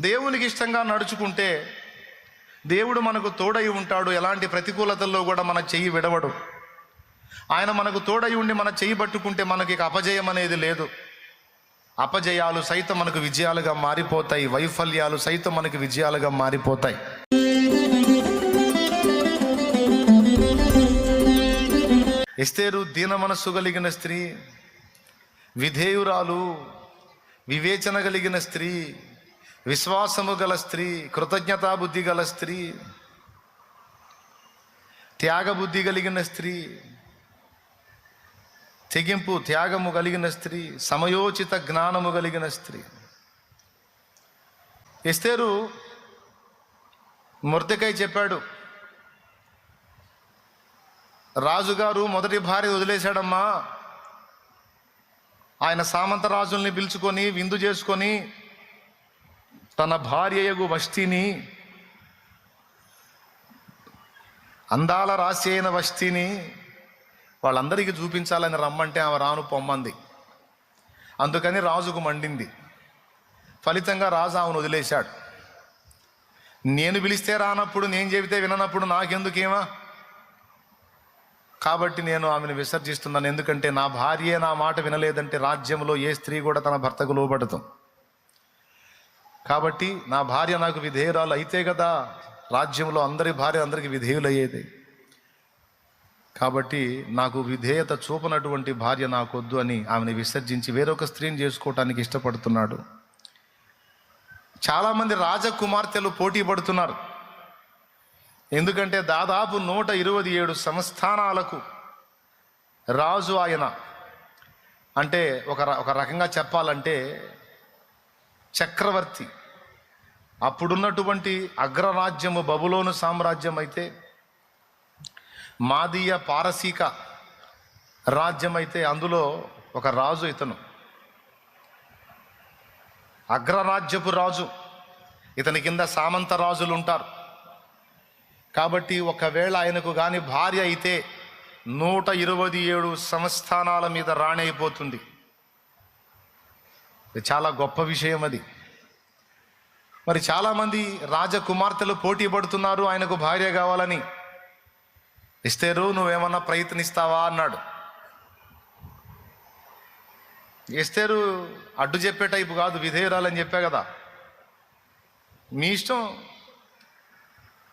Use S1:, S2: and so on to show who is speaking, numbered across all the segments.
S1: దేవునికి ఇష్టంగా నడుచుకుంటే దేవుడు మనకు తోడై ఉంటాడు. ఎలాంటి ప్రతికూలతల్లో కూడా మన చెయ్యి విడవడు. ఆయన మనకు తోడై ఉండి మన చెయ్యి పట్టుకుంటే మనకి అపజయం అనేది లేదు. అపజయాలు సైతం మనకు విజయాలుగా మారిపోతాయి. వైఫల్యాలు సైతం మనకు విజయాలుగా మారిపోతాయి. ఎస్తేరు దీన మనస్సు కలిగిన స్త్రీ, విధేయురాలు, వివేచన కలిగిన స్త్రీ, విశ్వాసము గల స్త్రీ, కృతజ్ఞతాబుద్ధి గల స్త్రీ, త్యాగబుద్ధి కలిగిన స్త్రీ, తెగింపు త్యాగము కలిగిన స్త్రీ, సమయోచిత జ్ఞానము కలిగిన స్త్రీ. ఎస్తేరు మొర్దెకై చెప్పాడు, రాజుగారు మొదటి భార్య వదిలేశాడమ్మా. ఆయన సామంత రాజుల్ని పిలుచుకొని విందు చేసుకొని తన భార్యయగు వష్టిని, అందాల రాశి అయిన వష్టిని వాళ్ళందరికీ చూపించాలని రమ్మంటే ఆమె రాను పొమ్మంది. అందుకని రాజుకు మండింది. ఫలితంగా రాజు ఆమెను వదిలేశాడు. నేను పిలిస్తే రానప్పుడు, నేను చెబితే విననప్పుడు నాకెందుకేమా? కాబట్టి నేను ఆమెను విసర్జిస్తున్నాను. ఎందుకంటే నా భార్యే నా మాట వినలేదంటే రాజ్యంలో ఏ స్త్రీ కూడా తన భర్తకు లోబడతాం. కాబట్టి నా భార్య నాకు విధేయురాలు అయితే కదా రాజ్యంలో అందరి భార్య అందరికీ విధేయులు అయ్యేది. కాబట్టి నాకు విధేయత చూపనటువంటి భార్య నాకొద్దు అని ఆమెను విసర్జించి వేరొక స్త్రీని చేసుకోవటానికి ఇష్టపడుతున్నాడు. చాలామంది రాజకుమార్తెలు పోటీ పడుతున్నారు. ఎందుకంటే దాదాపు 127 సంస్థానాలకు రాజు ఆయన. అంటే ఒక రకంగా చెప్పాలంటే చక్రవర్తి. అప్పుడున్నటువంటి అగ్రరాజ్యము బబులోను సామ్రాజ్యం అయితే, మాదీయ పారసీక రాజ్యం అయితే అందులో ఒక రాజు ఇతను అగ్రరాజ్యపు రాజు. ఇతని కింద సామంత రాజులు ఉంటారు. కాబట్టి ఒకవేళ ఆయనకు కానీ భార్య అయితే 127 సంస్థానాల మీద రాణి అయిపోతుంది. చాలా గొప్ప విషయం అది. మరి చాలామంది రాజకుమార్తెలు పోటీ పడుతున్నారు ఆయనకు భార్య కావాలని. ఎస్తేరు నువ్వేమన్నా ప్రయత్నిస్తావా అన్నాడు. ఎస్తేరు అడ్డు చెప్పే టైపు కాదు, విధేయురాలని చెప్పా కదా, మీ ఇష్టం,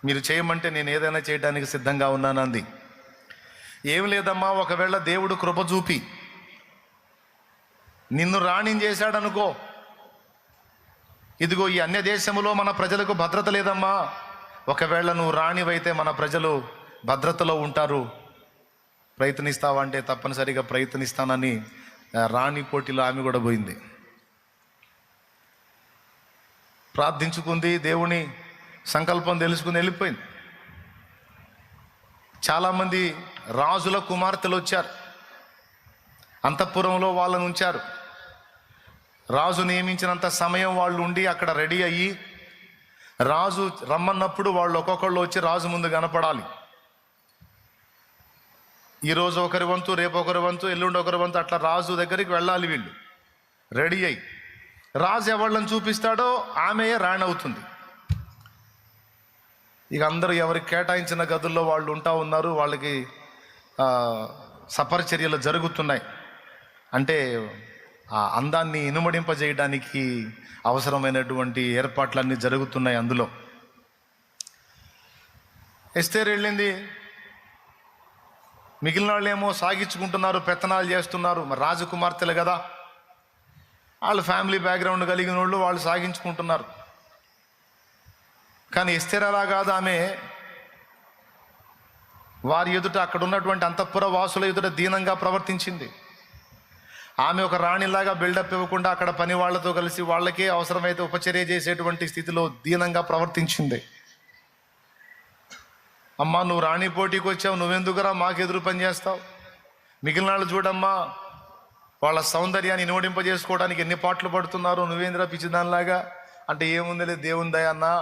S1: మీరు చేయమంటే నేను ఏదైనా చేయడానికి సిద్ధంగా ఉన్నాను అంది. ఏం లేదమ్మా, ఒకవేళ దేవుడు కృప చూపి నిన్ను రాణిని చేశాడనుకో, ఇదిగో ఈ అన్య దేశంలో మన ప్రజలకు భద్రత లేదమ్మా, ఒకవేళ నువ్వు రాణివైతే మన ప్రజలు భద్రతలో ఉంటారు, ప్రయత్నిస్తావా అంటే తప్పనిసరిగా ప్రయత్నిస్తానని రాణి పోటీలో ఆమె కూడా పోయింది. ప్రార్థించుకుంది, దేవుని సంకల్పం తెలుసుకుని వెళ్ళిపోయింది. చాలామంది రాజుల కుమార్తెలు వచ్చారు, అంతఃపురంలో వాళ్ళని ఉంచారు. రాజు నియమించినంత సమయం వాళ్ళు ఉండి అక్కడ రెడీ అయ్యి రాజు రమ్మన్నప్పుడు వాళ్ళు ఒక్కొక్కళ్ళు వచ్చి రాజు ముందు కనపడాలి. ఈరోజు ఒకరి వంతు, రేపు ఒకరి వంతు, ఎల్లుండి ఒకరి వంతు, అట్లా రాజు దగ్గరికి వెళ్ళాలి వీళ్ళు రెడీ అయ్యి. రాజు ఎవళ్ళని చూపిస్తాడో ఆమె రాణి అవుతుంది. ఇక అందరూ ఎవరికి కేటాయించిన గదుల్లో వాళ్ళు ఉంటా ఉన్నారు. వాళ్ళకి సపరిచర్యలు జరుగుతున్నాయి. అంటే ఆ అందాన్ని ఇనుమడింపజేయడానికి అవసరమైనటువంటి ఏర్పాట్లన్నీ జరుగుతున్నాయి అందులో. ఎస్తేరు వెళ్ళింది, మిగిలిన వాళ్ళు ఏమో సాగించుకుంటున్నారు, పెత్తనాలు చేస్తున్నారు. మరి రాజకుమార్తెలు కదా, వాళ్ళు ఫ్యామిలీ బ్యాక్గ్రౌండ్ కలిగిన వాళ్ళు, వాళ్ళు సాగించుకుంటున్నారు. కానీ ఎస్తేరు అలా కాదు. ఆమె వారి ఎదుట, అక్కడ ఉన్నటువంటి అంతఃపుర వాసుల ఎదుట దీనంగా ప్రవర్తించింది. ఆమె ఒక రాణిలాగా బిల్డప్ ఇవ్వకుండా అక్కడ పని వాళ్ళతో కలిసి వాళ్ళకే అవసరమైతే ఉపచర్య చేసేటువంటి స్థితిలో దీనంగా ప్రవర్తించింది. అమ్మా, నువ్వు రాణి పోటీకి వచ్చావు, నువ్వెందుకురా మాకు ఎదురు పని చేస్తావు? మిగిలిన వాళ్ళు చూడమ్మా, వాళ్ళ సౌందర్యాన్ని ఇనుమడింపజేసుకోవడానికి ఎన్ని పాటలు పడుతున్నారు, నువ్వేంద్రా పిచ్చిదానిలాగా అంటే ఏముందిలే దేవుని దయ అన్నా,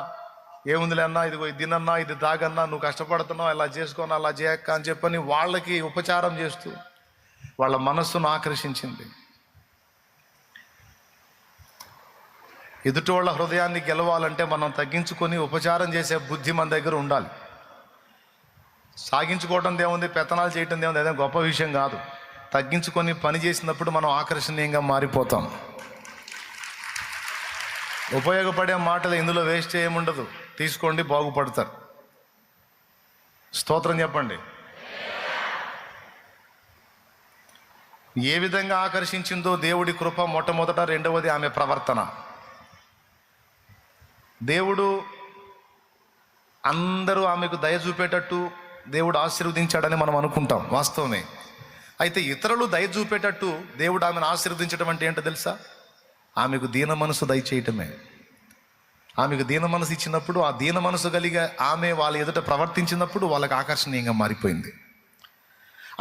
S1: ఏముందిలే అన్నా, ఇదిగో ఇది తినన్నా, ఇది తాగన్నా, నువ్వు కష్టపడుతున్నావు, ఇలా చేసుకోను, అలా చేయక్క అని చెప్పని వాళ్ళకి ఉపచారం చేస్తూ వాళ్ళ మనస్సును ఆకర్షించింది. ఎదుటి వాళ్ళ హృదయాన్ని గెలవాలంటే మనం తగ్గించుకొని ఉపచారం చేసే బుద్ధి మన దగ్గర ఉండాలి. సాగించుకోవడం ఏముంది, పెత్తనాలు చేయటం ఏముంది, అదే గొప్ప విషయం కాదు. తగ్గించుకొని పని చేసినప్పుడు మనం ఆకర్షణీయంగా మారిపోతాం. ఉపయోగపడే మాటలు ఇందులో వేస్ట్ ఏముండదు. తీసుకోండి, బాగుపడతారు. స్తోత్రం చెప్పండి. ఏ విధంగా ఆకర్షించిందో దేవుడి కృప మొట్టమొదట, రెండవది ఆమె ప్రవర్తన. దేవుడు అందరూ ఆమెకు దయ చూపేటట్టు దేవుడు ఆశీర్వదించాడని మనం అనుకుంటాం, వాస్తవమే. అయితే ఇతరులు దయ చూపేటట్టు దేవుడు ఆమెను ఆశీర్వదించడం అంటే ఏంటో తెలుసా? ఆమెకు దీన మనసు దయచేయటమే. ఆమెకు దీన మనసు ఇచ్చినప్పుడు, ఆ దీన మనసు కలిగే ఆమె వాళ్ళ ఎదుట ప్రవర్తించినప్పుడు వాళ్ళకి ఆకర్షణీయంగా మారిపోయింది.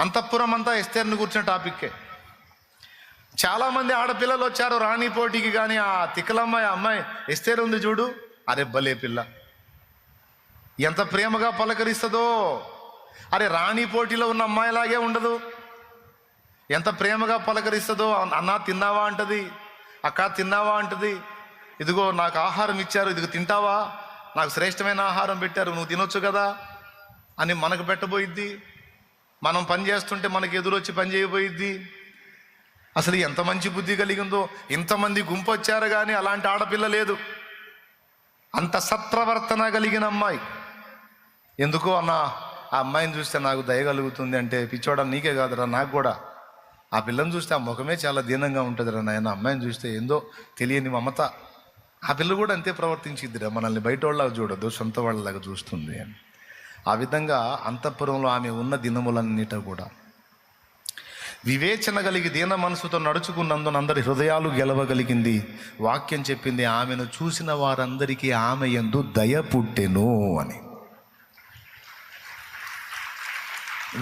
S1: అంతఃపురం అంతా ఎస్తేర్ని కూర్చున్న టాపిక్కే. చాలామంది ఆడపిల్లలు వచ్చారు రాణి పోటీకి, కానీ ఆ తిక్కలమ్మాయి అమ్మాయి ఎస్తేరు ఉంది చూడు, అరే భలే పిల్ల, ఎంత ప్రేమగా పలకరిస్తుందో. అరే రాణి పోటీలో ఉన్న అమ్మాయిలాగే ఉండదు, ఎంత ప్రేమగా పలకరిస్తుందో. అన్నా తిన్నావా అంటది, అక్క తిన్నావా అంటది, ఇదిగో నాకు ఆహారం ఇచ్చారు, ఇదిగో తింటావా, నాకు శ్రేష్టమైన ఆహారం పెట్టారు, నువ్వు తినొచ్చు కదా అని మనకు పెట్టబోయిద్ది. మనం పని చేస్తుంటే మనకి ఎదురొచ్చి పని చేయబోయిద్ది. అసలు ఎంత మంచి బుద్ధి కలిగిందో. ఇంతమంది గుంపు వచ్చారు కానీ అలాంటి ఆడపిల్ల లేదు. అంత సత్ప్రవర్తన కలిగిన అమ్మాయి. ఎందుకో అన్న ఆ అమ్మాయిని చూస్తే నాకు దయ కలుగుతుంది అంటే, పిచ్చోడా నీకే కాదురా నాకు కూడా. ఆ పిల్లని చూస్తే ఆ ముఖమే చాలా దీనంగా ఉంటుందిరా నాయన. అమ్మాయిని చూస్తే ఏందో తెలియని మమత. ఆ పిల్ల కూడా అంతే ప్రవర్తించిద్దిరా, మనల్ని బయట వాళ్ళలాగా చూడదు, సొంత వాళ్ళలాగా చూస్తుంది అని. ఆ విధంగా అంతఃపురంలో ఆమె ఉన్న దినములన్నిట కూడా వివేచన కలిగి దీన మనసుతో నడుచుకున్నందున అందరి హృదయాలు గెలవగలిగింది. వాక్యం చెప్పింది, ఆమెను చూసిన వారందరికీ ఆమె యందు దయ పుట్టెను అని.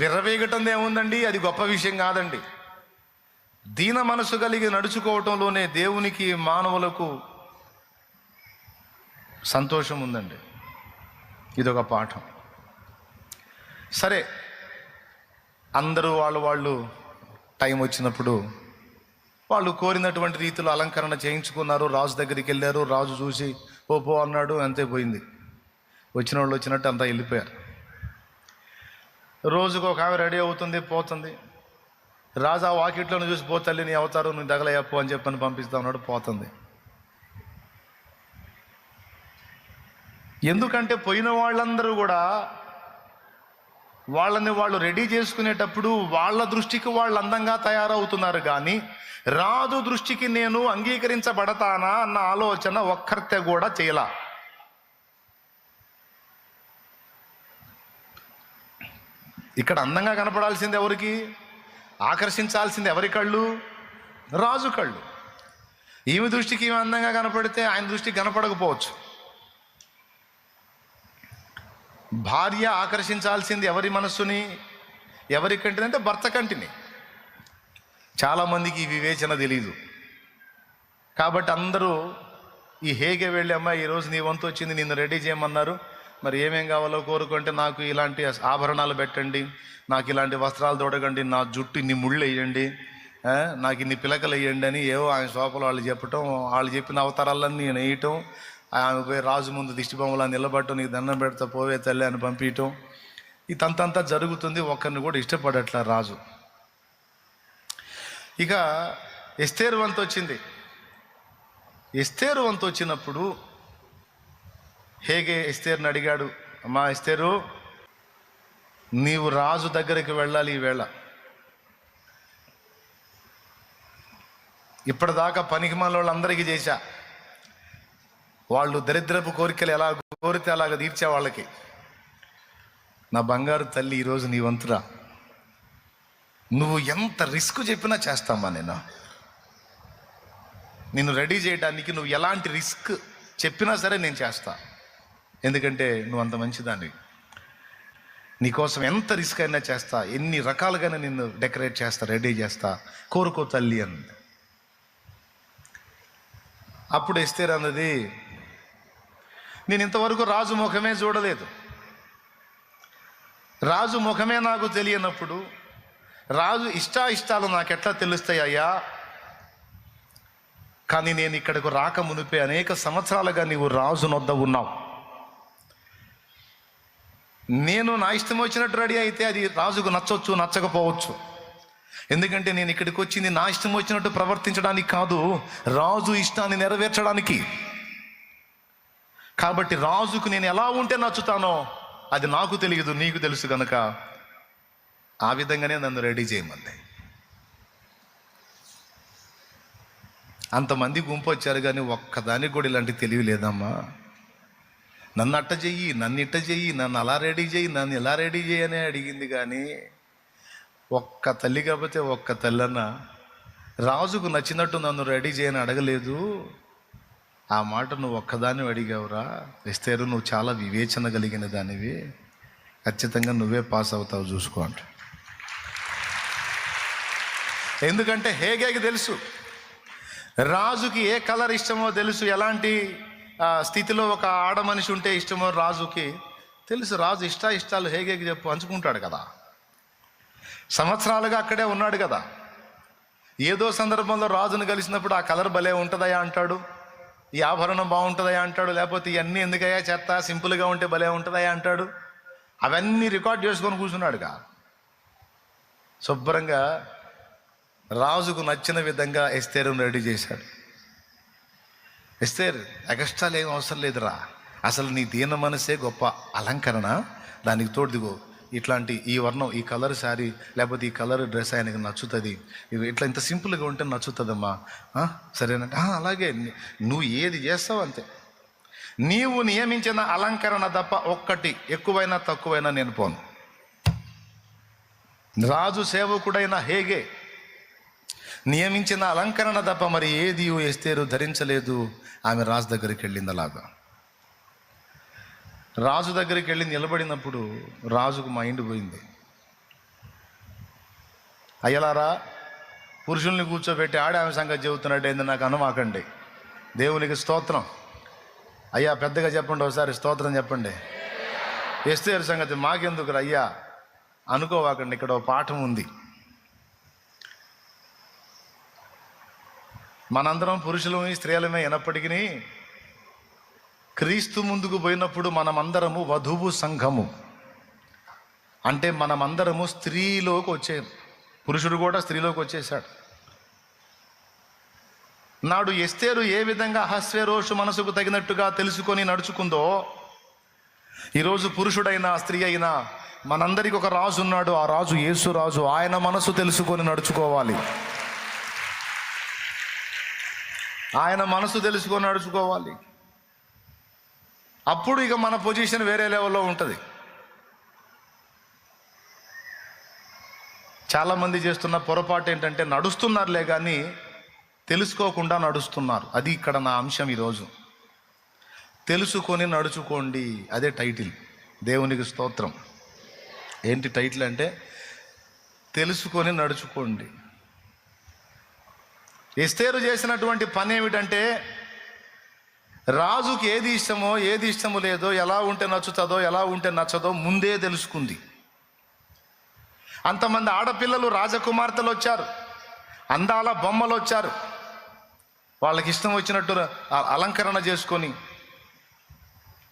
S1: విర్రవేగటం ఏముందండి, అది గొప్ప విషయం కాదండి. దీన మనసు కలిగి నడుచుకోవటంలోనే దేవునికి మానవులకు సంతోషం ఉందండి. ఇదొక పాఠం. సరే, అందరూ వాళ్ళు టైం వచ్చినప్పుడు వాళ్ళు కోరినటువంటి రీతిలో అలంకరణ చేయించుకున్నారు. రాజు దగ్గరికి వెళ్ళారు. రాజు చూసి పో అన్నాడు, అంతే పోయింది. వచ్చిన వాళ్ళు వచ్చినట్టు అంతా వెళ్ళిపోయారు. రోజుకు ఒక ఆమె రెడీ అవుతుంది, పోతుంది. రాజు ఆ వాకిట్లను చూసి, పో తల్లి నీ అవతారం నువ్వు దగలయ్యప్పు అని చెప్పని పంపిస్తా ఉన్నాడు, పోతుంది. ఎందుకంటే పోయిన వాళ్ళందరూ కూడా వాళ్ళని వాళ్ళు రెడీ చేసుకునేటప్పుడు వాళ్ళ దృష్టికి వాళ్ళు అందంగా తయారవుతున్నారు, కానీ రాజు దృష్టికి నేను అంగీకరించబడతానా అన్న ఆలోచన ఒక్కరితే కూడా చేయలా. ఇక్కడ అందంగా కనపడాల్సింది ఎవరికి? ఆకర్షించాల్సింది ఎవరి కళ్ళు? రాజు కళ్ళు. ఈమె దృష్టికి ఈమె అందంగా కనపడితే ఆయన దృష్టికి కనపడకపోవచ్చు. భార్య ఆకర్షించాల్సింది ఎవరి మనస్సుని? ఎవరి కంటిని అంటే భర్త కంటిని. చాలామందికి ఈ వివేచన తెలీదు. కాబట్టి అందరూ ఈ హేగే వెళ్ళి, అమ్మాయి ఈరోజు నీ వంతు వచ్చింది, నిన్ను రెడీ చేయమన్నారు, మరి ఏమేం కావాలో కోరుకుంటే, నాకు ఇలాంటి ఆభరణాలు పెట్టండి, నాకు ఇలాంటి వస్త్రాలు తొడగండి, నా జుట్టు ఇన్ని ముళ్ళు వేయండి, నాకు ఇన్ని పిలకలు వేయండి అని ఏవో ఆయన సోపలు వాళ్ళు చెప్పటం, వాళ్ళు చెప్పిన అవతారాలన్నీ నేను వేయటం, ఆమె పోయి రాజు ముందు దిష్టిబొమ్మలా నిలబడటం, నీకు దండం పెడతా పోవే తల్లి అని పంపించటం, ఈ తంతంతా జరుగుతుంది. ఒక్కరిని కూడా ఇష్టపడట్లా రాజు. ఇక ఎస్తేరు వంతు వచ్చింది. ఎస్తేరు వంతు వచ్చినప్పుడు హేగే ఎస్తేరుని అడిగాడు, అమ్మా ఎస్తేరు, నీవు రాజు దగ్గరికి వెళ్ళాలి ఈవేళ. ఇప్పటిదాకా పనికి మన వాళ్ళందరికీ చేశా, వాళ్ళు దరిద్రపు కోరికలు ఎలా కోరితే అలాగ తీర్చే వాళ్ళకి. నా బంగారు తల్లి, ఈరోజు నీ వంతురా, నువ్వు ఎంత రిస్క్ చెప్పినా చేస్తామా, నిన్ను రెడీ చేయడానికి నువ్వు ఎలాంటి రిస్క్ చెప్పినా సరే నేను చేస్తా, ఎందుకంటే నువ్వు అంత మంచిదాన్ని. నీకోసం ఎంత రిస్క్ అయినా చేస్తా, ఎన్ని రకాలుగానే నిన్ను డెకరేట్ చేస్తా, రెడీ చేస్తా, కోరుకో తల్లి అని. అప్పుడు ఎస్తేరు అన్నది, నేను ఇంతవరకు రాజు ముఖమే చూడలేదు, రాజు ముఖమే నాకు తెలియనప్పుడు రాజు ఇష్టాలు నాకెట్లా తెలుస్తాయి అయ్యా? కానీ నేను ఇక్కడికి రాక మునిపే అనేక సంవత్సరాలుగా నీవు రాజు నొద్ద ఉన్నావు. నేను నా ఇష్టం వచ్చినట్టు రెడీ అయితే అది రాజుకు నచ్చవచ్చు, నచ్చకపోవచ్చు. ఎందుకంటే నేను ఇక్కడికి వచ్చింది నా ఇష్టం వచ్చినట్టు ప్రవర్తించడానికి కాదు, రాజు ఇష్టాన్ని నెరవేర్చడానికి. కాబట్టి రాజుకు నేను ఎలా ఉంటే నచ్చుతానో అది నాకు తెలియదు, నీకు తెలుసు కనుక ఆ విధంగానే నన్ను రెడీ చేయమంది. అంతమంది గుంపు వచ్చారు కానీ ఒక్కదానికి కూడా ఇలాంటి తెలివి లేదమ్మా. నన్ను అట్ట చెయ్యి, నన్ను ఇట్ట చెయ్యి, నన్ను అలా రెడీ చెయ్యి, నన్ను ఇలా రెడీ చేయని అడిగింది. కానీ ఒక్క తల్లి కాకపోతే ఒక్క తల్లన్న రాజుకు నచ్చినట్టు నన్ను రెడీ చేయని అడగలేదు. ఆ మాట నువ్వు ఒక్కదాన్ని అడిగావురా ఎస్తేరు, నువ్వు చాలా వివేచన కలిగిన దానివి, ఖచ్చితంగా నువ్వే పాస్ అవుతావు చూసుకో అంట. ఎందుకంటే హేగేకి తెలుసు రాజుకి ఏ కలర్ ఇష్టమో తెలుసు, ఎలాంటి స్థితిలో ఒక ఆడ మనిషి ఉంటే ఇష్టమో రాజుకి తెలుసు. రాజు ఇష్టాలు హేగేకి పంచుకుంటాడు కదా, సంవత్సరాలుగా అక్కడే ఉన్నాడు కదా. ఏదో సందర్భంలో రాజును కలిసినప్పుడు ఆ కలర్ భలే ఉంటుందయా అంటాడు, ఈ ఆభరణం బాగుంటుందయా అంటాడు, లేకపోతే ఇవన్నీ ఎందుకయ్యా చెత్త సింపుల్గా ఉంటే భలే ఉంటుందయా అంటాడు. అవన్నీ రికార్డ్ చేసుకొని కూర్చున్నాడుగా. శుభ్రంగా రాజుకు నచ్చిన విధంగా ఎస్తేరును రెడీ చేశాడు. ఎస్తేర్, ఎక్స్ట్రాలు ఏం అవసరం లేదురా, అసలు నీ దీన మనసే గొప్ప అలంకరణ, దానికి తోడుదిగో ఇట్లాంటి ఈ వర్ణం, ఈ కలర్ శారీ లేకపోతే ఈ కలర్ డ్రెస్ ఆయనకి నచ్చుతుంది, ఇట్లా ఇంత సింపుల్గా ఉంటే నచ్చుతుందమ్మా, సరేనంటే అలాగే నువ్వు ఏది చేస్తావు అంతే. నీవు నియమించిన అలంకరణ తప్ప ఒక్కటి ఎక్కువైనా తక్కువైనా నేను పోను. రాజు సేవకుడైన హేగే నియమించిన అలంకరణ తప్ప మరి ఏది ఎస్తేరు ధరించలేదు. ఆమె రాజు దగ్గరికి వెళ్ళింది. అలాగా రాజు దగ్గరికి వెళ్ళి నిలబడినప్పుడు రాజుకు మైండ్ పోయింది. అయ్యలారా, పురుషుల్ని కూర్చోబెట్టి ఆమె సంగతి చెబుతున్నట్టు ఏంది నాకు అనమాకండి. దేవునికి స్తోత్రం. అయ్యా పెద్దగా చెప్పండి, ఒకసారి స్తోత్రం చెప్పండి. ఎస్తేరు సంగతి మాకెందుకు అయ్యా అనుకోవాకండి, ఇక్కడ ఒక పాఠం ఉంది. మనందరం పురుషులమే స్త్రీలమే అయినప్పటికీ క్రీస్తు ముందుకు పోయినప్పుడు మనమందరము వధువు సంఘము, అంటే మనమందరము స్త్రీలోకి వచ్చాం. పురుషుడు కూడా స్త్రీలోకి వచ్చేసాడు. నాడు ఎస్తేరు ఏ విధంగా అహస్వేరోషు మనసుకు తగినట్టుగా తెలుసుకొని నడుచుకుందో, ఈరోజు పురుషుడైనా స్త్రీ అయినా మనందరికి ఒక రాజు ఉన్నాడు. ఆ రాజు యేసు రాజు. ఆయన మనసు తెలుసుకొని నడుచుకోవాలి. ఆయన మనసు తెలుసుకొని నడుచుకోవాలి. అప్పుడు ఇక మన పొజిషన్ వేరే లెవెల్లో ఉంటుంది. చాలామంది చేస్తున్న పొరపాటు ఏంటంటే నడుస్తున్నారులే కానీ తెలుసుకోకుండా నడుస్తున్నారు. అది ఇక్కడ నా అంశం ఈరోజు. తెలుసుకొని నడుచుకోండి, అదే టైటిల్. దేవునికి స్తోత్రం. ఏంటి టైటిల్ అంటే తెలుసుకొని నడుచుకోండి. ఎస్తేరు చేసినటువంటి పని ఏమిటంటే రాజుకి ఏది ఇష్టమో ఏది ఇష్టమో లేదో, ఎలా ఉంటే నచ్చుతుందో ఎలా ఉంటే నచ్చదో ముందే తెలుసుకుంది. అంతమంది ఆడపిల్లలు రాజకుమార్తెలు వచ్చారు, అందాల బొమ్మలు వచ్చారు. వాళ్ళకి ఇష్టం వచ్చినట్టు అలంకరణ చేసుకొని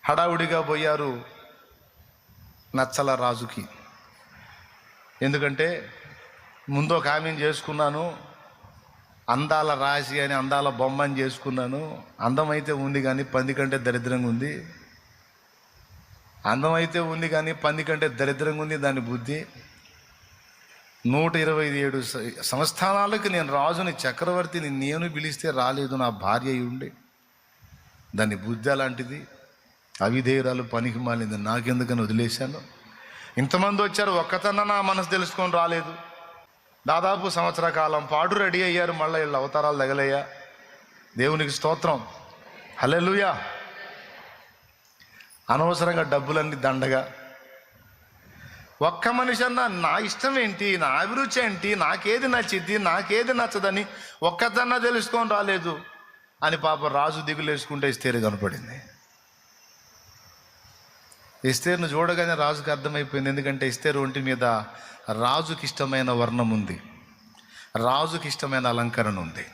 S1: హడావుడిగా పోయారు. నచ్చల రాజుకి. ఎందుకంటే ముందు ఒక ఆమెను చేసుకున్నాను, అందాల రాశి అని అందాల బొమ్మని చేసుకున్నాను. అందమైతే ఉంది కానీ పంది కంటే దరిద్రంగా ఉంది. అందమైతే ఉంది కానీ పంది కంటే దరిద్రంగా ఉంది దాని బుద్ధి. 127 సంస్థానాలకు నేను రాజుని, చక్రవర్తిని నేను పిలిస్తే రాలేదు, నా భార్య అయి ఉండి. దాని బుద్ధి అలాంటిది, అవిధేయురాలు, పనికి మాలింది. నాకెందుకని వదిలేశాను. ఇంతమంది వచ్చారు, ఒక్కతన్న నా మనసు తెలుసుకొని రాలేదు. దాదాపు సంవత్సర కాలం పాటు రెడీ అయ్యారు, మళ్ళీ వీళ్ళ అవతారాలు తగలయ్యా. దేవునికి స్తోత్రం, హల్లెలూయా. అనవసరంగా డబ్బులన్నీ దండగా. ఒక్క మనిషి అన్న నా ఇష్టం ఏంటి, నా అభిరుచి ఏంటి, నాకేది నచ్చిద్ది నాకేది నచ్చదని ఒక్కదన్నా తెలుసుకొని రాలేదు అని పాప రాజు దిగులేసుకుంటే ఎస్తేరు కనపడింది. ఎస్తేరును చూడగానే రాజుకి అర్థమైపోయింది. ఎందుకంటే ఎస్తేరు ఒంటి మీద రాజుకి ఇష్టమైన వర్ణం ఉంది, రాజుకి ఇష్టమైన అలంకరణ ఉంది.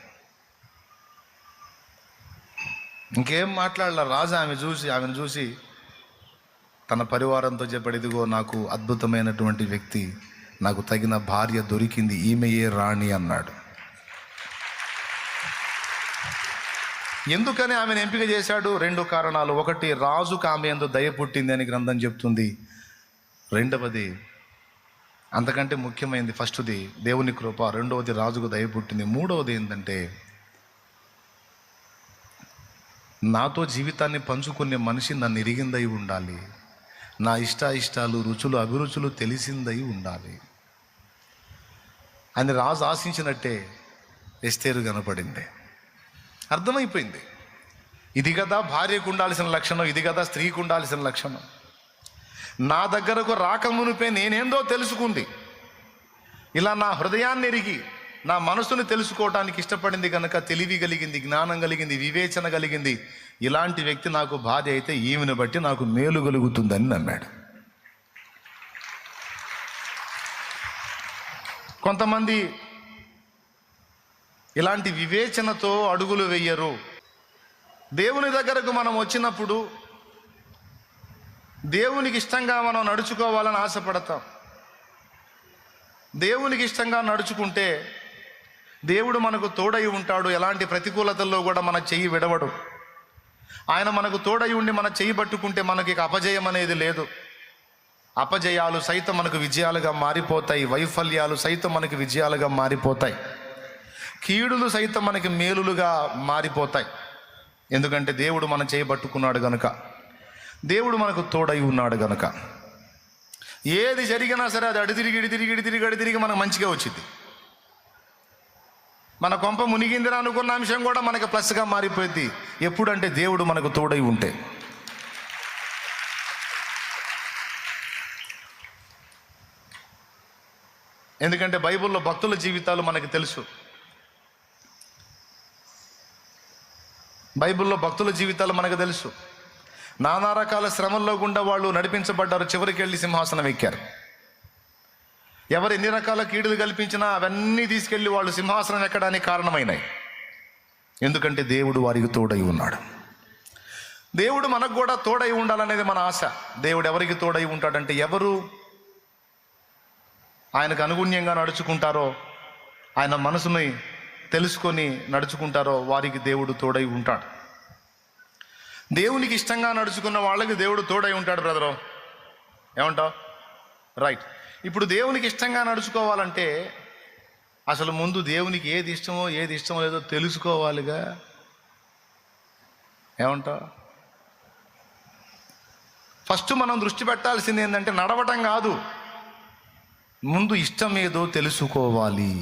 S1: ఇంకేం మాట్లాడాల రాజు ఆమెను చూసి తన పరివారంతో చెప్పాడు, ఇదిగో నాకు అద్భుతమైనటువంటి వ్యక్తి, నాకు తగిన భార్య దొరికింది, ఈమెయే రాణి అన్నాడు. ఎందుకని ఆమెను ఎంపిక చేశాడు? 2 కారణాలు. ఒకటి, రాజుకు ఆమె యందు దయ పుట్టింది అని గ్రంథం చెప్తుంది. రెండవది, అంతకంటే ముఖ్యమైనది, ఫస్ట్ది దేవుని కృప, రెండవది రాజుకు దయ పుట్టింది, మూడవది ఏంటంటే నాతో జీవితాన్ని పంచుకునే మనిషి నన్ను ఎరిగిందై ఉండాలి, నా ఇష్టాలు రుచులు అభిరుచులు తెలిసిందై ఉండాలి అని రాజు ఆశించినట్టే ఎస్తేరు కనపడింది. అర్థమైపోయింది, ఇది కదా భార్యకు ఉండాల్సిన లక్షణం, ఇది కదా స్త్రీకి ఉండాల్సిన లక్షణం. నా దగ్గరకు రాకమునిపే నేనేందో తెలుసుకుంది, ఇలా నా హృదయాన్ని ఎరిగి నా మనసును తెలుసుకోవడానికి ఇష్టపడింది కనుక తెలివి కలిగింది, జ్ఞానం కలిగింది, వివేచన కలిగింది. ఇలాంటి వ్యక్తి నాకు భార్య అయితే ఈమెను బట్టి నాకు మేలు కలుగుతుందని నమ్మాడు. కొంతమంది ఇలాంటి వివేచనతో అడుగులు వేయరు. దేవుని దగ్గరకు మనం వచ్చినప్పుడు దేవునికి ఇష్టంగా మనం నడుచుకోవాలని ఆశపడతాం. దేవునికి ఇష్టంగా నడుచుకుంటే దేవుడు మనకు తోడై ఉంటాడు. ఎలాంటి ప్రతికూలతల్లో కూడా మన చెయ్యి విడవడు. ఆయన మనకు తోడై ఉండి మన చెయ్యి పట్టుకుంటే మనకి అపజయం అనేది లేదు. అపజయాలు సైతం మనకు విజయాలుగా మారిపోతాయి, వైఫల్యాలు సైతం మనకి విజయాలుగా మారిపోతాయి, కీడులు సైతం మనకి మేలులుగా మారిపోతాయి. ఎందుకంటే దేవుడు మనం చెయ్యి పట్టుకున్నాడు గనుక, దేవుడు మనకు తోడై ఉన్నాడు గనుక. ఏది జరిగినా సరే అది అడితిరిగి మనకు మంచిగా వచ్చింది. మన కొంప మునిగిందిరా అనుకున్న అంశం కూడా మనకి ప్లస్గా మారిపోయింది. ఎప్పుడంటే దేవుడు మనకు తోడై ఉంటే. ఎందుకంటే బైబిల్లో భక్తుల జీవితాలు మనకి తెలుసు. బైబిల్లో భక్తుల జీవితాలు మనకు తెలుసు. నానా రకాల శ్రమల్లో గుండా వాళ్ళు నడిపించబడ్డారు, చివరికి వెళ్ళి సింహాసనం ఎక్కారు. ఎవరు ఎన్ని రకాల కీడులు కల్పించినా అవన్నీ తీసుకెళ్ళి వాళ్ళు సింహాసనం ఎక్కడానికి కారణమైనాయి. ఎందుకంటే దేవుడు వారికి తోడై ఉన్నాడు. దేవుడు మనకు కూడా తోడై ఉండాలనేది మన ఆశ. దేవుడు ఎవరికి తోడై ఉంటాడంటే ఎవరు ఆయనకు అనుగుణ్యంగా నడుచుకుంటారో, ఆయన మనసుని తెలుసుకొని నడుచుకుంటారో వారికి దేవుడు తోడై ఉంటాడు. దేవునికి ఇష్టంగా నడుచుకున్న వాళ్ళకి దేవుడు తోడై ఉంటాడు. బ్రదరు ఏమంటావు? రైట్. ఇప్పుడు దేవునికి ఇష్టంగా నడుచుకోవాలంటే అసలు ముందు దేవునికి ఏది ఇష్టమో ఏది ఇష్టమో లేదో తెలుసుకోవాలిగా. ఏమంటావు? ఫస్ట్ మనం దృష్టి పెట్టాల్సింది ఏంటంటే నడవటం కాదు, ముందు ఇష్టం ఏదో తెలుసుకోవాలి.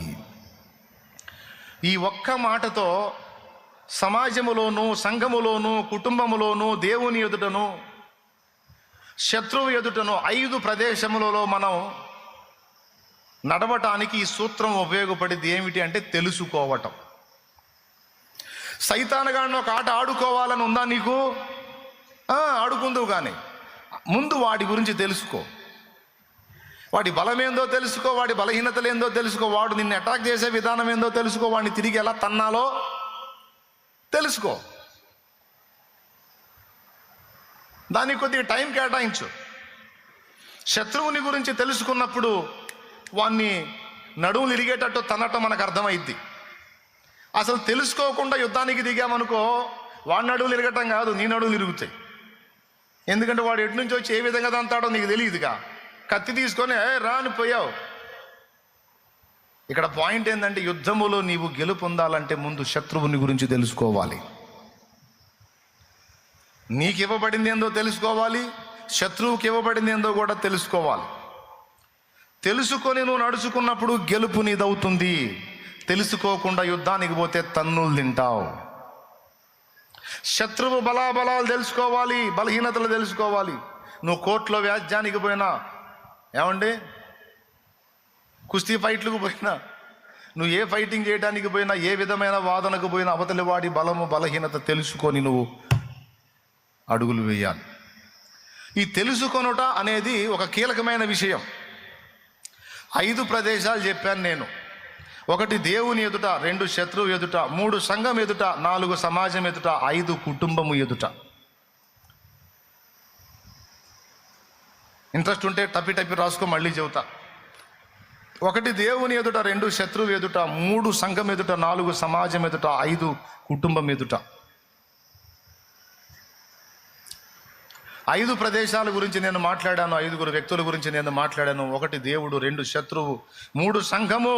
S1: ఈ ఒక్క మాటతో సమాజములోను, సంఘములోను, కుటుంబములోను, దేవుని ఎదుటను, శత్రువు ఎదుటను 5 ప్రదేశములలో మనం నడవటానికి ఈ సూత్రం ఉపయోగపడేది. ఏమిటి అంటే తెలుసుకోవటం. సైతానుగాడిని ఒక ఆట ఆడుకోవాలని ఉందా నీకు? ఆడుకుందువు, కానీ ముందు వాడి గురించి తెలుసుకో. వాడి బలమేందో తెలుసుకో, వాడి బలహీనతలు ఏందో తెలుసుకో, వాడు నిన్ను అటాక్ చేసే విధానం ఏందో తెలుసుకో, వాడిని తిరిగి ఎలా తన్నాలో తెలుసుకో. దానికి కొద్దిగా టైం కేటాయించు. శత్రువుని గురించి తెలుసుకున్నప్పుడు వాడిని నడువులు ఇరిగేటట్టు తనటం మనకు అర్థమైద్ది. అసలు తెలుసుకోకుండా యుద్ధానికి దిగామనుకో, వాడి నడువులు ఇరగటం కాదు, నీ నడువులు ఇరుగుతాయి. ఎందుకంటే వాడు ఎటు నుంచి వచ్చి ఏ విధంగా తంతాడో నీకు తెలియదుగా. కత్తి తీసుకొని రాని పోయావు. ఇక్కడ పాయింట్ ఏంటంటే యుద్ధములో నీవు గెలుపొందాలంటే ముందు శత్రువుని గురించి తెలుసుకోవాలి. నీకు ఇవ్వబడింది ఏందో తెలుసుకోవాలి, శత్రువుకి ఇవ్వబడింది ఏందో కూడా తెలుసుకోవాలి. తెలుసుకొని నువ్వు నడుచుకున్నప్పుడు గెలుపు నీదవుతుంది. తెలుసుకోకుండా యుద్ధానికి పోతే తన్నులు తింటావు. శత్రువు బలాబలాలు తెలుసుకోవాలి, బలహీనతలు తెలుసుకోవాలి. నువ్వు కోర్టులో వ్యాజ్యానికి పోయినా, ఏమండి కుస్తీ ఫైట్లకు పోయినా, నువ్వు ఏ ఫైటింగ్ చేయడానికి పోయినా, ఏ విధమైన వాదనకు పోయినా అవతలి వాడి బలము బలహీనత తెలుసుకొని నువ్వు అడుగులు వేయాలి. ఈ తెలుసుకొనుట అనేది ఒక కీలకమైన విషయం. 5 ప్రదేశాలు చెప్పాను నేను. 1 దేవుని ఎదుట, 2 శత్రువు ఎదుట, 3 సంఘం ఎదుట, 4 సమాజం ఎదుట, 5 కుటుంబము ఎదుట. ఇంట్రెస్ట్ ఉంటే టప్పి రాసుకో, మళ్ళీ చెబుతా. 1 దేవుని ఎదుట, 2 శత్రువు ఎదుట, 3 సంఘం ఎదుట, 4 సమాజం ఎదుట, 5 కుటుంబం ఎదుట. 5 ప్రదేశాల గురించి నేను మాట్లాడాను, 5 వ్యక్తుల గురించి నేను మాట్లాడాను. 1 దేవుడు, 2 శత్రువు, 3 సంఘము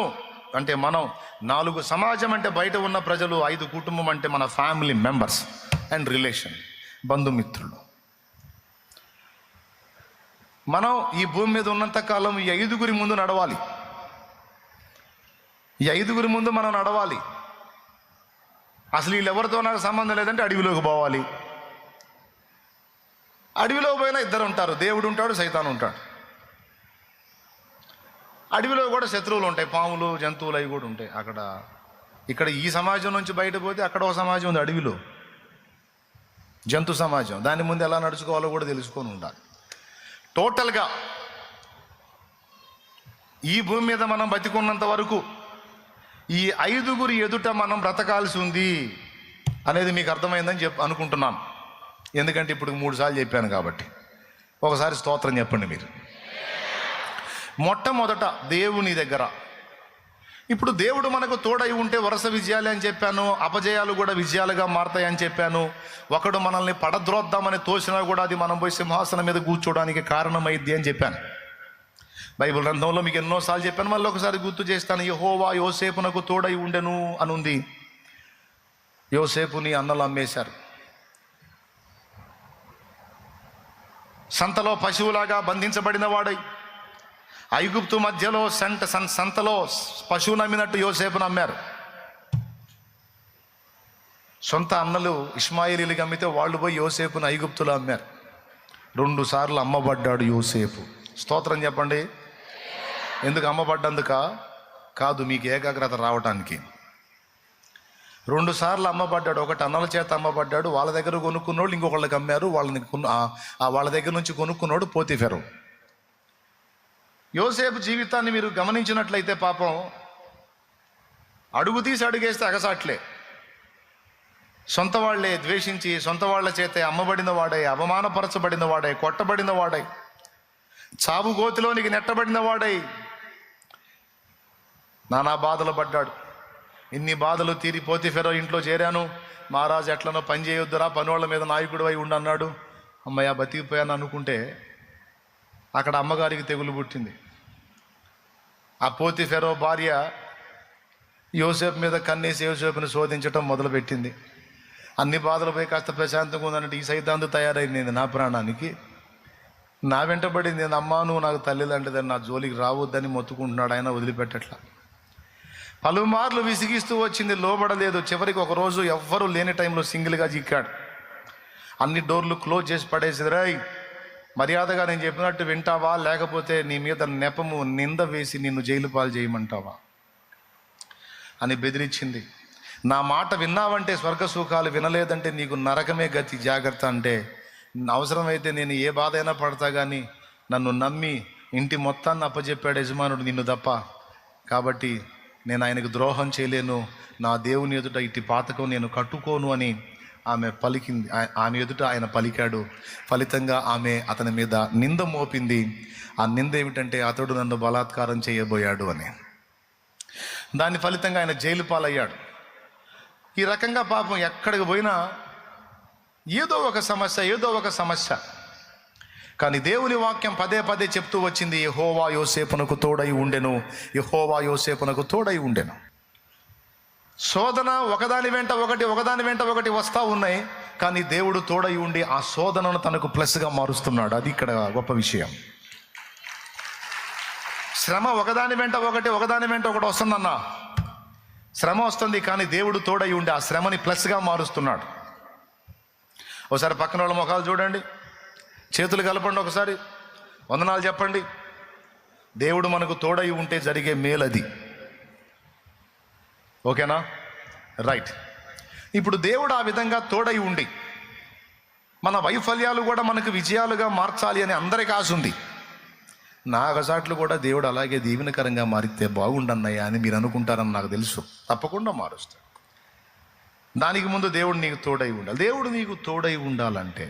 S1: అంటే మనం, 4 సమాజం అంటే బయట ఉన్న ప్రజలు, 5 కుటుంబం అంటే మన ఫ్యామిలీ మెంబర్స్ అండ్ రిలేషన్, బంధుమిత్రులు. మనం ఈ భూమి మీద ఉన్నంత కాలం ఈ 5 ముందు నడవాలి. ఈ 5 ముందు మనం నడవాలి. అసలు వీళ్ళెవరితో నాకు సంబంధం లేదంటే అడవిలోకి పోవాలి. అడవిలో పోయినా 2 ఉంటారు, దేవుడు ఉంటాడు, సైతాను ఉంటాడు. అడవిలో కూడా శత్రువులు ఉంటాయి, పాములు, జంతువులు, అవి కూడా ఉంటాయి. ఇక్కడ ఈ సమాజం నుంచి బయట పోతే అక్కడ ఒక సమాజం ఉంది అడవిలో, జంతు సమాజం. దాని ముందు ఎలా నడుచుకోవాలో కూడా తెలుసుకొని ఉండాలి. టోటల్గా ఈ భూమి మీద మనం బతికున్నంత వరకు ఈ 5 ఎదుట మనం బ్రతకాల్సి ఉంది అనేది మీకు అర్థమైందని అనుకుంటున్నాను. ఎందుకంటే ఇప్పుడు 3 సార్లు చెప్పాను కాబట్టి. ఒకసారి స్తోత్రం చెప్పండి మీరు. మొట్టమొదట దేవుని దగ్గర. ఇప్పుడు దేవుడు మనకు తోడై ఉంటే వరుస విజయాలే అని చెప్పాను, అపజయాలు కూడా విజయాలుగా మారతాయని చెప్పాను. ఒకడు మనల్ని పడద్రోద్దామని తోసినా కూడా అది మనం పోయి సింహాసనం మీద కూర్చోడానికి కారణమైద్ది అని చెప్పాను. బైబిల్ గ్రంథంలో మీకు ఎన్నోసార్లు చెప్పాను, మళ్ళీ ఒకసారి గుర్తు చేస్తాను. యెహోవా యోసేపునకు తోడై ఉండెను అనుంది. యోసేపుని అన్నలు అమ్మేశారు. సంతలో పశువులాగా బంధించబడిన వాడై, ఐగుప్తు మధ్యలో సంతలో పశువు నమ్మినట్టు యోసేపును అమ్మారు. సొంత అన్నలు ఇష్మాయేలీలకు అమ్మితే వాళ్ళు పోయి యోసేపును ఐగుప్తులో అమ్మారు. 2 సార్లు అమ్మబడ్డాడు యోసేపు. స్తోత్రం చెప్పండి. ఎందుకు అమ్మబడ్డందుక కాదు, మీకు ఏకాగ్రత రావటానికి. 2 సార్లు అమ్మబడ్డాడు. ఒకటి అన్నల చేత అమ్మబడ్డాడు, వాళ్ళ దగ్గర కొనుక్కున్నోళ్ళు ఇంకొకళ్ళకి అమ్మారు, వాళ్ళ దగ్గర నుంచి కొనుక్కున్నోడు పోతీఫెరు. యోసేపు జీవితాన్ని మీరు గమనించినట్లయితే పాపం అడుగు తీసి అడుగేస్తే అగసాట్లే. సొంత వాళ్లే ద్వేషించి, సొంత వాళ్ల చేతే అమ్మబడిన వాడై, అవమానపరచబడిన వాడై, కొట్టబడిన వాడై, చావు గోతిలోనికి నెట్టబడిన వాడై నానా బాధలు పడ్డాడు. ఇన్ని బాధలు తీరి పోతీఫెరో ఇంట్లో చేరాను, మహారాజు ఎట్లనో పని చేయొద్దురా, పనివాళ్ళ మీద నాయకుడు అయి ఉండన్నాడు. అమ్మయ్య బతికిపోయాను అనుకుంటే అక్కడ అమ్మగారికి తెగులు పుట్టింది. ఆ పోతీఫెరో భార్య యోసేపు మీద కన్నేసి యోసేపుని శోధించటం మొదలుపెట్టింది. అన్ని బాధలు పోయి కాస్త ప్రశాంతంగా ఉందన్నట్టు ఈ సైతాంతు తయారైంది నా ప్రాణానికి. నా వెంటబడింది. నేను అమ్మా నువ్వు నాకు తల్లి లాంటిదని, నా జోలికి రావద్దని మొత్తుకుంటున్నాడు. ఆయన వదిలిపెట్టట్లా. పలుమార్లు విసిగిస్తూ వచ్చింది, లోబడలేదు. చివరికి ఒకరోజు ఎవ్వరూ లేని టైంలో సింగిల్గా చిక్కాడు. అన్ని డోర్లు క్లోజ్ చేసి పడేసి, రాయ్ మర్యాదగా నేను చెప్పినట్టు వింటావా, లేకపోతే నీ మీద నెపము నింద వేసి నిన్ను జైలు పాలు చేయమంటావా అని బెదిరించింది. నా మాట విన్నావంటే స్వర్గ సుఖాలు, వినలేదంటే నీకు నరకమే గతి, జాగ్రత్త అంటే. అవసరమైతే నేను ఏ బాధ అయినా పడతా, కానీ నన్ను నమ్మి ఇంటి మొత్తాన్ని అప్పచెప్పాడు యజమానుడు నిన్ను తప్ప. కాబట్టి నేను ఆయనకు ద్రోహం చేయలేను, నా దేవుని ఎదుట ఇట్టి పాతకం నేను కట్టుకోను అని ఆమె పలికింది. ఆమె ఎదుట ఆయన పలికాడు. ఫలితంగా ఆమె అతని మీద నింద మోపింది. ఆ నింద ఏమిటంటే అతడు నన్ను బలాత్కారం చేయబోయాడు అని. దాని ఫలితంగా ఆయన జైలు పాలయ్యాడు. ఈ రకంగా పాపం ఎక్కడికి పోయినా ఏదో ఒక సమస్య. కానీ దేవుని వాక్యం పదే పదే చెప్తూ వచ్చింది, యెహోవా యోసేపునకు తోడై ఉండెను, యెహోవా యోసేపునకు తోడై ఉండెను. శోధన ఒకదాని వెంట ఒకటి వస్తూ ఉన్నాయి, కానీ దేవుడు తోడై ఉండి ఆ శోధనను తనకు ప్లస్గా మారుస్తున్నాడు. అది ఇక్కడ గొప్ప విషయం. శ్రమ ఒకదాని వెంట ఒకటి వస్తుందన్న, శ్రమ వస్తుంది, కానీ దేవుడు తోడై ఉండి ఆ శ్రమని ప్లస్గా మారుస్తున్నాడు. ఒకసారి పక్కన వాళ్ళ ముఖాలు చూడండి, చేతులు కలపండి, ఒకసారి వందనాలు చెప్పండి. దేవుడు మనకు తోడై ఉంటే జరిగే మేలది. ఓకేనా? రైట్. ఇప్పుడు దేవుడు ఆ విధంగా తోడై ఉండి మన వైఫల్యాలు కూడా మనకు విజయాలుగా మార్చాలి అని అందరికీ ఆశ ఉంది. నా అగసాట్లు కూడా దేవుడు అలాగే దీవెనకరంగా మారితే బాగుండన్నయ్యా అని మీరు అనుకుంటారని నాకు తెలుసు. తప్పకుండా మారుస్తాడు. దానికి ముందు దేవుడు నీకు తోడై ఉండాలి. దేవుడు నీకు తోడై ఉండాలంటే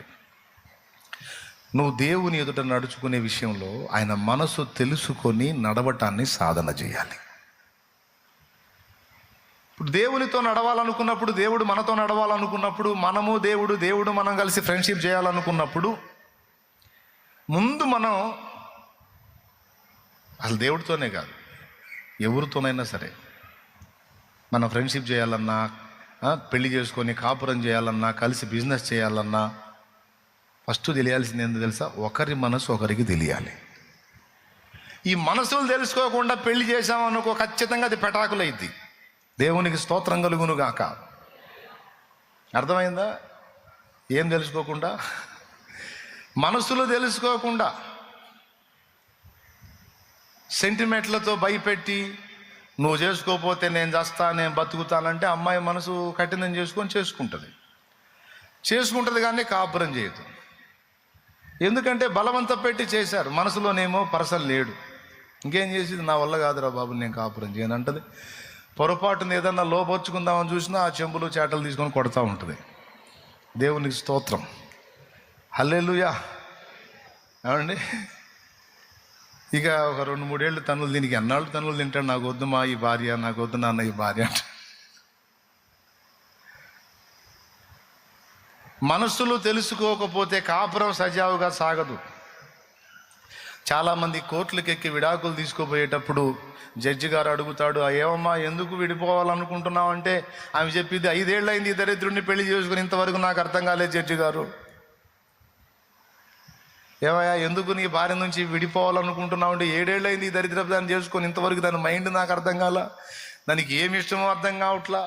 S1: నువ్వు దేవుని ఎదుట నడుచుకునే విషయంలో ఆయన మనసు తెలుసుకొని నడవటాన్ని సాధన చేయాలి. ఇప్పుడు దేవునితో నడవాలనుకున్నప్పుడు, దేవుడు మనతో నడవాలనుకున్నప్పుడు, మనము దేవుడు మనం కలిసి ఫ్రెండ్షిప్ చేయాలనుకున్నప్పుడు ముందు మనం అసలు దేవుడితోనే కాదు, ఎవరితోనైనా సరే మనం ఫ్రెండ్షిప్ చేయాలన్నా, పెళ్లి చేసుకొని కాపురం చేయాలన్నా, కలిసి బిజినెస్ చేయాలన్నా ఫస్ట్ తెలియాల్సింది ఏందో తెలుసా? ఒకరి మనసు ఒకరికి తెలియాలి. ఈ మనసులు తెలుసుకోకుండా పెళ్లి చేసామనుకో ఖచ్చితంగా అది పెటాకులైద్ది. దేవునికి స్తోత్రం కలుగును గాక. అర్థమైందా? ఏం తెలుసుకోకుండా, మనసులు తెలుసుకోకుండా సెంటిమెంట్లతో భయపెట్టి నువ్వు చేసుకోకపోతే నేను చేస్తా, నేను బతుకుతానంటే అమ్మాయి మనసు కఠినం చేసుకుంటుంది కానీ కాపురం చేయదు. ఎందుకంటే బలవంత పెట్టి చేశారు. మనసులోనేమో పర్సన్ లేడు. ఇంకేం చేసేది, నా వల్ల కాదురా బాబు నేను కాపురం చేయను అంటది. పొరపాటున ఏదన్నా లోపొచ్చుకుందామని చూసినా ఆ చెంబులు చేటలు తీసుకొని కొడతా ఉంటుంది. దేవునికి స్తోత్రం, హల్లెలూయా. ఏమండి, ఇక ఒక 2-3 ఏళ్ళు తనులు, దీనికి ఎన్నాళ్ళు తనులు తింటాడు, నాకు వద్దు మా ఈ భార్య, నాకు వద్దు నాన్న ఈ భార్య అంట. మనస్సులు తెలుసుకోకపోతే కాపురం సజావుగా సాగదు. చాలామంది కోర్టులకు ఎక్కి విడాకులు తీసుకుపోయేటప్పుడు జడ్జి గారు అడుగుతాడు, ఏమమ్మా ఎందుకు విడిపోవాలనుకుంటున్నావు అంటే ఆమె చెప్పింది, 5 ఏళ్ళైంది ఈ దరిద్రుడిని పెళ్లి చేసుకుని ఇంతవరకు నాకు అర్థం కాలేదు జడ్జి గారు. ఏమయ్యా ఎందుకు నీ భార్య నుంచి విడిపోవాలనుకుంటున్నావు అంటే 7 ఏళ్ళైంది ఈ దరిద్రపు దాన్ని చేసుకొని ఇంతవరకు దాని మైండ్ నాకు అర్థం కాల, దానికి ఏమి ఇష్టమో అర్థం కావట్లా,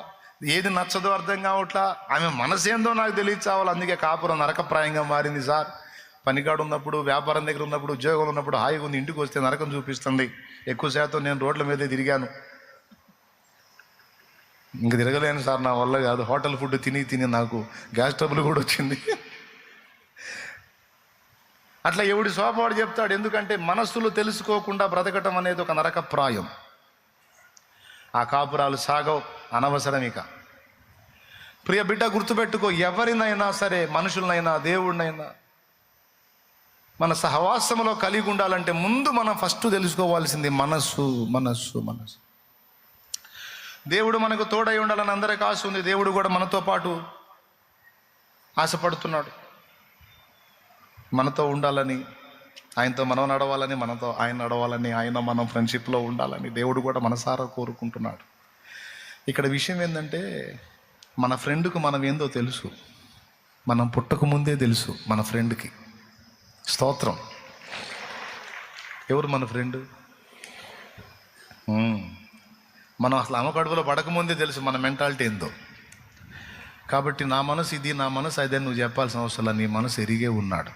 S1: ఏది నచ్చదో అర్థం కావట్లా, ఆమె మనసేందో నాకు తెలియచావాలి. అందుకే కాపురం నరకప్రాయంగా మారింది సార్. పనికాడు ఉన్నప్పుడు, వ్యాపారం దగ్గర ఉన్నప్పుడు, ఉద్యోగంలో ఉన్నప్పుడు హాయిగా ఉంది, ఇంటికి వస్తే నరకం చూపిస్తుంది. ఎక్కువ శాతం నేను రోడ్ల మీదే తిరిగాను. ఇంక తిరగలేను సార్, నా వల్ల కాదు. హోటల్ ఫుడ్ తిని నాకు గ్యాస్ ట్రబుల్ కూడా వచ్చింది. అట్లా ఎవడి శోభవాడు చెప్తాడు. ఎందుకంటే మనస్సులు తెలుసుకోకుండా బ్రతకటం అనేది ఒక నరకప్రాయం. ఆ కాపురాలు సాగవు, అనవసరం. ఇక ప్రియ బిడ్డ గుర్తుపెట్టుకో, ఎవరినైనా సరే, మనుషులనైనా దేవుడినైనా మన సహవాసంలో కలిగి ఉండాలంటే ముందు మనం ఫస్ట్ తెలుసుకోవాల్సింది మనస్సు. దేవుడు మనకు తోడై ఉండాలని అందరికీ ఆశ ఉంది. దేవుడు కూడా మనతో పాటు ఆశపడుతున్నాడు, మనతో ఉండాలని, ఆయనతో మనం నడవాలని, మనతో ఆయన నడవాలని, ఆయన మనం ఫ్రెండ్షిప్లో ఉండాలని దేవుడు కూడా మనసారా కోరుకుంటున్నాడు. ఇక్కడ విషయం ఏంటంటే, మన ఫ్రెండ్కు మనం ఏందో తెలుసు. మనం పుట్టక ముందే తెలుసు మన ఫ్రెండ్కి. స్తోత్రం. ఎవరు మన ఫ్రెండ్? మనం అసలు అమ్మ కడుపులో పడకముందే తెలుసు మన మెంటాలిటీ ఏందో. కాబట్టి నా మనసు ఇది, నా మనసు అదే నువ్వు చెప్పాల్సిన అవసరం, నీ మనసు ఎరిగే ఉన్నాడు.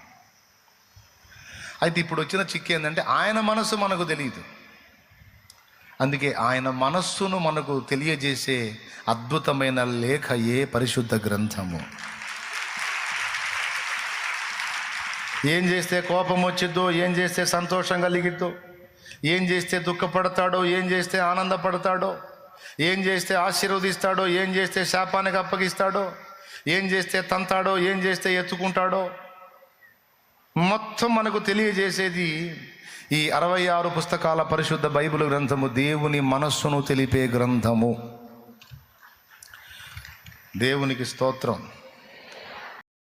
S1: అయితే ఇప్పుడు వచ్చిన చిక్కు ఏంటంటే, ఆయన మనసు మనకు తెలియదు. అందుకే ఆయన మనస్సును మనకు తెలియజేసే అద్భుతమైన లేఖయే పరిశుద్ధ గ్రంథము. ఏం చేస్తే కోపం వచ్చిద్దో, ఏం చేస్తే సంతోషం కలిగిద్దో, ఏం చేస్తే దుఃఖపడతాడో, ఏం చేస్తే ఆనందపడతాడో, ఏం చేస్తే ఆశీర్వదిస్తాడో, ఏం చేస్తే శాపానికి అప్పగిస్తాడో, ఏం చేస్తే తంతాడో, ఏం చేస్తే ఎత్తుకుంటాడో, మొత్తం మనకు తెలియజేసేది ఈ 66 పుస్తకాల పరిశుద్ధ బైబిల్ గ్రంథము. దేవుని మనస్సును తెలిపే గ్రంథము. దేవునికి స్తోత్రం.